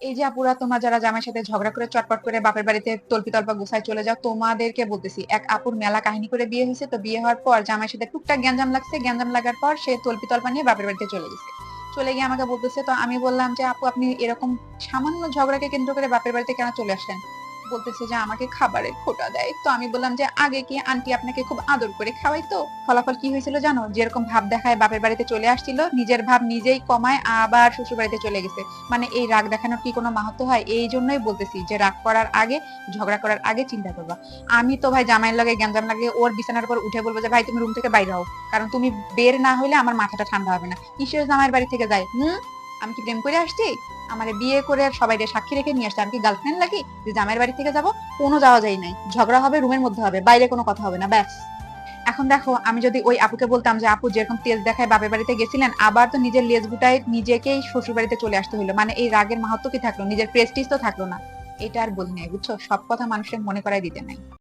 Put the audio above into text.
এই যে আপুরা তোমরা যারা জামাইয়ের সাথে ঝগড়া করে চটপট করে বাপের বাড়িতে তল্পি তল্পা গুছায় চলে যাও, তোমাদেরকে বলতেছি, এক আপুর মেলা কাহিনী করে বিয়ে হয়েছে, তো বিয়ে হওয়ার পর জামাইয়ের সাথে টুকটাক গ্যাঞ্জাম লাগছে, গ্যাঞ্জাম লাগার পর সে তল্পি তল্পা নিয়ে বাপের বাড়িতে চলে গেছে। চলে গিয়ে আমাকে বলতেছে, তো আমি বললাম যে আপু আপনি এরকম সামান্য ঝগড়াকে কেন্দ্র করে বাপের বাড়িতে কেন চলে আসেন? বলতেছে যে আমাকে খাবারের খোটা দেয়। তো আমি বললাম যে আগে কি আন্টি আপনাকে খুব আদর করে খাওয়াইতো? ফলাফল কি হয়েছিল জানো? যেরকম ভাব দেখায় বাপের বাড়িতে চলে আসছিল, নিজের ভাব নিজেই কমায় আবার শ্বশুর বাড়িতে চলে গেছে। মানে এই রাগ দেখানোর কি কোনো মাহাত্ম্য হয়? এই জন্যই বলতেছি যে রাগ করার আগে, ঝগড়া করার আগে চিন্তা করবা। আমি তো ভাই জামাইয়ের লাগে গ্যাঞ্জাম লাগে ওর বিছানার উপর উঠে বলবো যে ভাই তুমি রুম থেকে বাইরে হও, কারণ তুমি বের না হইলে আমার মাথাটা ঠান্ডা হবে না। কিসের জামাইয়ের বাড়ি থেকে যায়? আমি কি প্রেম করে আসছি? আমারে বিয়ে করে সবাইকে সাক্ষী রেখে নিয়ে আসছে, আমি কি গার্লফ্রেন্ড লাগি যে জামাইয়ের বাড়ি থেকে যাব? কোনো যাওয়া যায় নাই, ঝগড়া হবে রুমের মধ্যে হবে, বাইরে কোনো কথা হবে না, ব্যাস। এখন দেখো, আমি যদি ওই আপুকে বলতাম যে আপু যেরকম তেজ দেখায় বাপের বাড়িতে গেছিলেন, আবার তো নিজের লেজ গুটায় নিজেকেই শ্বশুর বাড়িতে চলে আসতে হলো, মানে এই রাগের মাহাত্ম্য কি থাকলো? নিজের প্রেস্টিজ তো থাকলো না। এটা আর বলি নাই, বুঝছো? সব কথা মানুষের মনে করাই দিতে নাই।